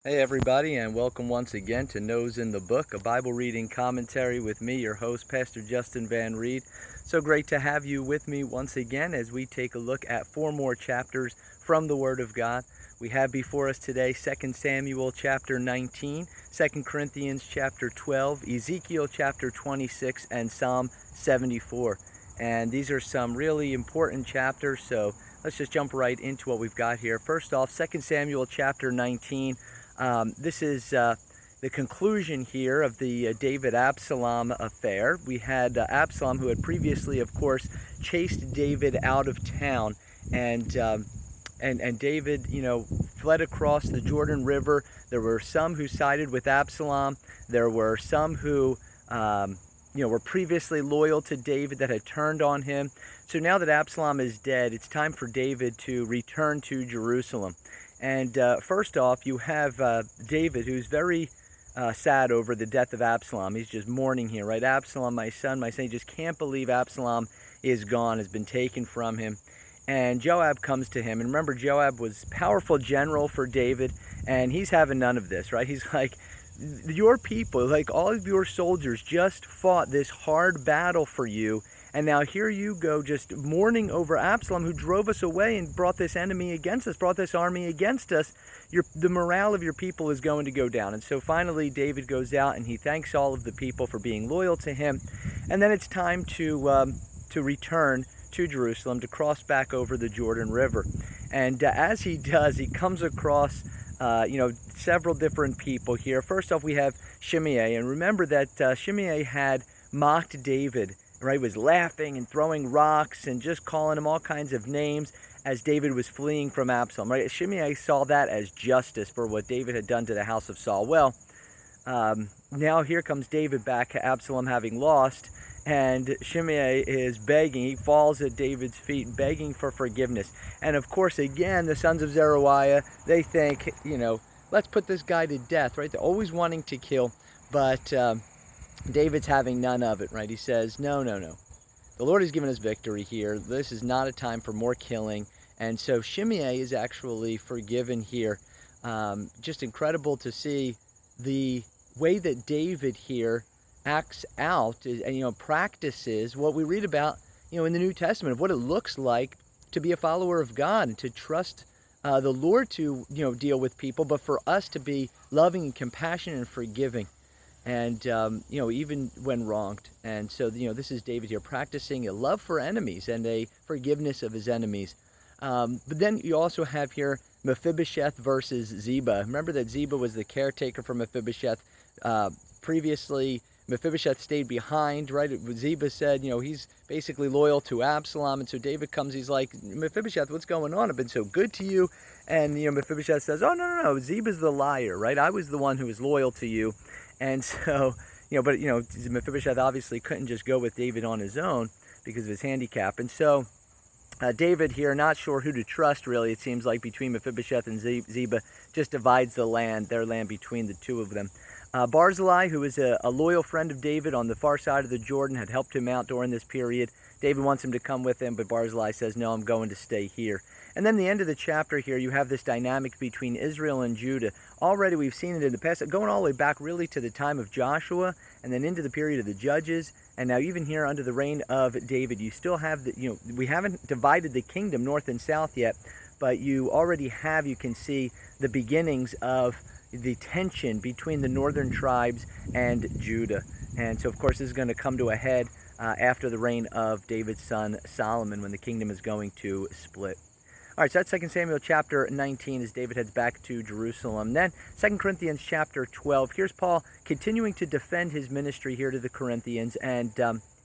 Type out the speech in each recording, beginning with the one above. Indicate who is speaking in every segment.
Speaker 1: Hey everybody, and welcome once again to Nose in the Book, a Bible reading commentary with me, your host, Pastor Justin Van Reed. So great to have you with me once again as we take a look at 4 more chapters from the Word of God. We have before us today 2 Samuel chapter 19, 2 Corinthians chapter 12, Ezekiel chapter 26, and Psalm 74. And these are some really important chapters, so let's just jump right into what we've got here. First off, 2 Samuel chapter 19. This is the conclusion here of the David-Absalom affair. We had Absalom, who had previously, of course, chased David out of town, and David, fled across the Jordan River. There were some who sided with Absalom. There were some who, were previously loyal to David that had turned on him. So now that Absalom is dead, it's time for David to return to Jerusalem. And first off, you have David, who's very sad over the death of Absalom. He's just mourning here, right? Absalom, my son, he just can't believe Absalom is gone, has been taken from him. And Joab comes to him. And remember, Joab was powerful general for David, and he's having none of this, right? He's like, your people, like all of your soldiers just fought this hard battle for you, and now here you go just mourning over Absalom, who drove us away and brought this enemy against us, brought this army against us. The morale of your people is going to go down. And so finally David goes out and he thanks all of the people for being loyal to him. And then it's time to return to Jerusalem, to cross back over the Jordan River. And as he does, he comes across several different people here. First off, we have Shimei. And remember that Shimei had mocked David, right? Was laughing and throwing rocks and just calling him all kinds of names as David was fleeing from Absalom, right? Shimei saw that as justice for what David had done to the house of Saul. Well, now here comes David back, Absalom having lost, and Shimei is begging. He falls at David's feet, begging for forgiveness. And of course, again, the sons of Zeruiah, they think, let's put this guy to death, right? They're always wanting to kill, but David's having none of it, right? He says, no. The Lord has given us victory here. This is not a time for more killing. And so Shimei is actually forgiven here. Just incredible to see the way that David here acts out and practices what we read about in the New Testament, of what it looks like to be a follower of God and to trust the Lord to deal with people, but for us to be loving and compassionate and forgiving, and even when wronged. And so this is David here practicing a love for enemies and a forgiveness of his enemies. But then you also have here Mephibosheth versus Ziba. Remember that Ziba was the caretaker for Mephibosheth. Previously, Mephibosheth stayed behind, right? Ziba said, he's basically loyal to Absalom. And so David comes, he's like, Mephibosheth, what's going on? I've been so good to you. And, Mephibosheth says, oh, no. Ziba's the liar, right? I was the one who was loyal to you. And so, but Mephibosheth obviously couldn't just go with David on his own because of his handicap. And so David here, not sure who to trust, really, it seems like, between Mephibosheth and Ziba, just divides their land between the two of them. Barzillai, who is a loyal friend of David on the far side of the Jordan, had helped him out during this period. David wants him to come with him, but Barzillai says, no, I'm going to stay here. And then the end of the chapter here, you have this dynamic between Israel and Judah. Already we've seen it in the past, going all the way back really to the time of Joshua, and then into the period of the Judges, and now even here under the reign of David, you still have we haven't divided the kingdom north and south yet, but you already have, you can see the beginnings of the tension between the northern tribes and Judah. And so, of course, this is going to come to a head after the reign of David's son Solomon, when the kingdom is going to split. All right, so that's 2 Samuel chapter 19 as David heads back to Jerusalem. Then 2 Corinthians chapter 12. Here's Paul continuing to defend his ministry here to the Corinthians and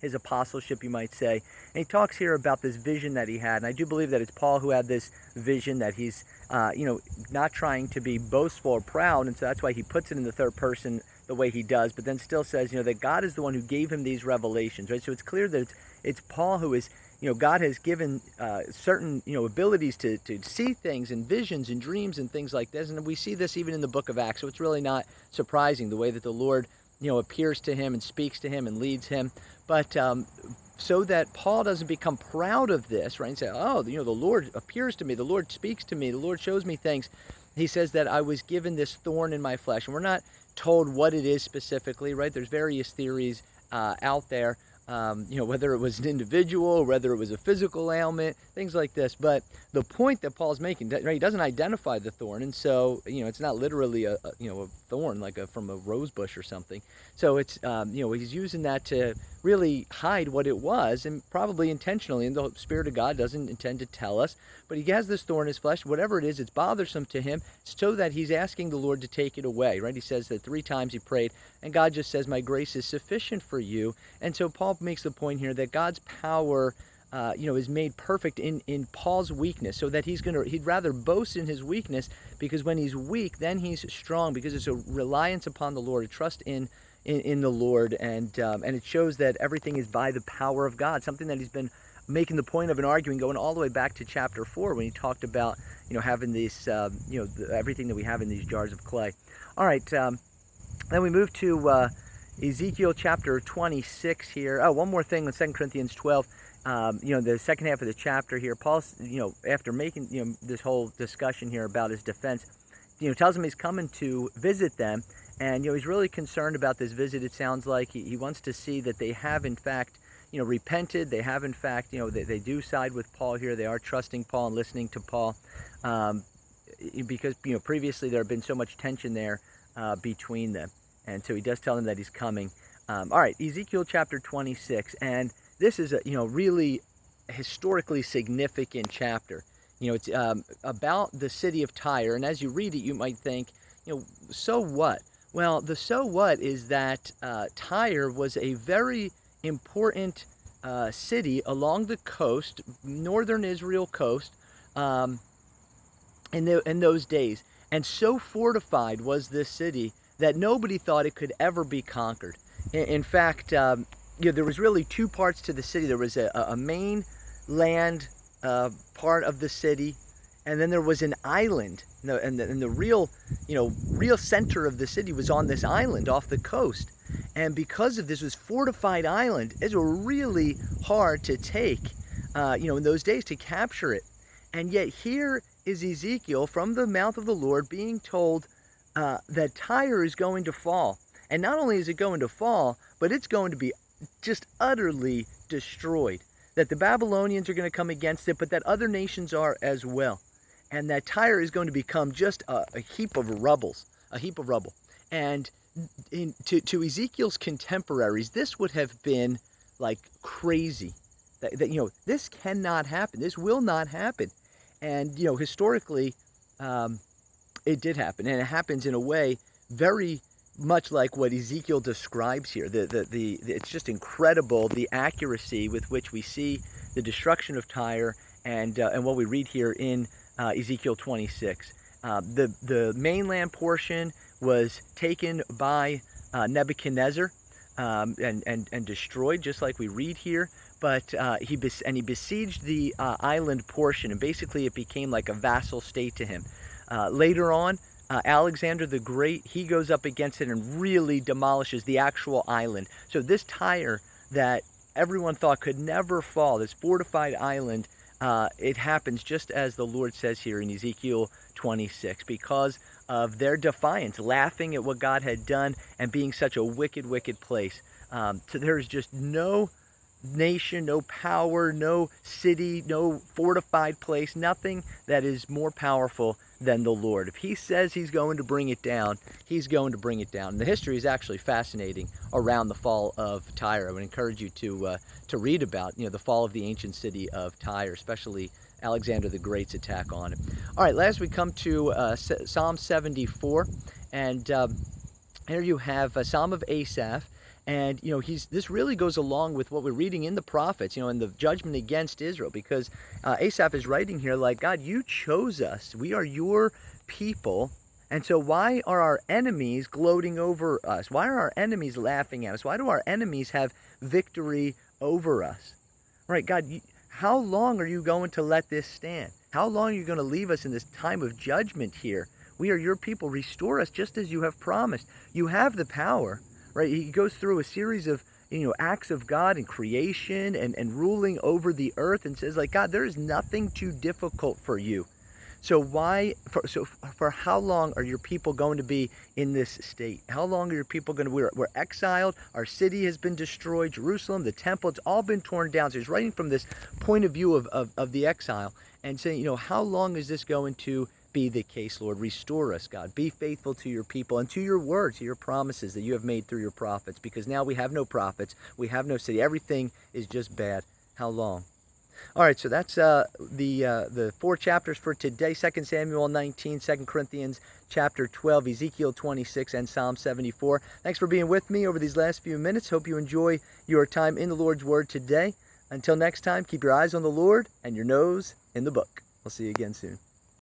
Speaker 1: his apostleship, you might say. And he talks here about this vision that he had. And I do believe that it's Paul who had this vision, that he's, not trying to be boastful or proud. And so that's why he puts it in the third person the way he does, but then still says, that God is the one who gave him these revelations, right? So it's clear that it's Paul who is, God has given certain, abilities to see things and visions and dreams and things like this. And we see this even in the book of Acts. So it's really not surprising the way that the Lord, appears to him and speaks to him and leads him. But so that Paul doesn't become proud of this, right, and say, oh, the Lord appears to me, the Lord speaks to me, the Lord shows me things. he says that I was given this thorn in my flesh. And we're not told what it is specifically, right? There's various theories out there, whether it was an individual, whether it was a physical ailment, things like this. But the point that Paul's making, right, he doesn't identify the thorn, and so it's not literally a thorn like from a rose bush or something. So it's he's using that to really hide what it was, and probably intentionally. And the Spirit of God doesn't intend to tell us, but he has this thorn in his flesh. Whatever it is, it's bothersome to him, so that he's asking the Lord to take it away. Right? He says that 3 times he prayed, and God just says, "My grace is sufficient for you." And so Paul makes the point here that God's power is made perfect in Paul's weakness, so that he'd rather boast in his weakness, because when he's weak, then he's strong, because it's a reliance upon the Lord, a trust in the Lord, and it shows that everything is by the power of God, something that he's been making the point of and arguing, going all the way back to chapter 4, when he talked about having these everything that we have in these jars of clay. All right, then we move to Ezekiel chapter 26 here. Oh, one more thing in 2 Corinthians 12. The second half of the chapter here, Paul's, after making, this whole discussion here about his defense, tells him he's coming to visit them. And, he's really concerned about this visit. It sounds like he wants to see that they have, in fact, repented. They have, in fact, they do side with Paul here. They are trusting Paul and listening to Paul, because, previously there had been so much tension there between them. And so he does tell them that he's coming. All right, Ezekiel chapter 26. And this is a, really historically significant chapter. It's about the city of Tyre. And as you read it, you might think, so what? Well, the so what is that Tyre was a very important city along the coast, northern Israel coast, in those days. And so fortified was this city that nobody thought it could ever be conquered. In fact, there was really 2 parts to the city. There was a main land part of the city, and then there was an island. And the real center of the city was on this island off the coast. And because of this fortified island, it was really hard to take, in those days, to capture it. And yet here is Ezekiel from the mouth of the Lord being told that Tyre is going to fall. And not only is it going to fall, but it's going to be just utterly destroyed. That the Babylonians are going to come against it, but that other nations are as well. And that Tyre is going to become just a heap of rubble. And to Ezekiel's contemporaries, this would have been like crazy. That this cannot happen. This will not happen. And historically, it did happen, and it happens in a way very much like what Ezekiel describes here. It's just incredible, the accuracy with which we see the destruction of Tyre and what we read here in Ezekiel 26. The mainland portion was taken by Nebuchadnezzar and destroyed, just like we read here. But he besieged the island portion, and basically it became like a vassal state to him. Later on, Alexander the Great, he goes up against it and really demolishes the actual island. So this Tyre that everyone thought could never fall, this fortified island, it happens just as the Lord says here in Ezekiel 26, because of their defiance, laughing at what God had done and being such a wicked, wicked place. So there's just no nation, no power, no city, no fortified place, nothing that is more powerful than the Lord. If he says he's going to bring it down, he's going to bring it down. And the history is actually fascinating around the fall of Tyre. I would encourage you to read about the fall of the ancient city of Tyre, especially Alexander the Great's attack on it. All right, last we come to Psalm 74, and here you have a Psalm of Asaph. And, this really goes along with what we're reading in the prophets, in the judgment against Israel, because Asaph is writing here like, God, you chose us. We are your people. And so why are our enemies gloating over us? Why are our enemies laughing at us? Why do our enemies have victory over us? Right, God, how long are you going to let this stand? How long are you going to leave us in this time of judgment here? We are your people. Restore us just as you have promised. You have the power. Right, he goes through a series of acts of God and creation and ruling over the earth, and says like, God, there is nothing too difficult for you. So for how long are your people going to be in this state? How long are your people going to be? We're exiled. Our city has been destroyed. Jerusalem, the temple, it's all been torn down. So he's writing from this point of view of the exile and saying, how long is this going to be the case, Lord? Restore us, God. Be faithful to your people and to your word, to your promises that you have made through your prophets, because now we have no prophets. We have no city. Everything is just bad. How long? All right, so that's the 4 chapters for today: 2 Samuel 19, 2 Corinthians chapter 12, Ezekiel 26, and Psalm 74. Thanks for being with me over these last few minutes. Hope you enjoy your time in the Lord's Word today. Until next time, keep your eyes on the Lord and your nose in the book. We'll see you again soon.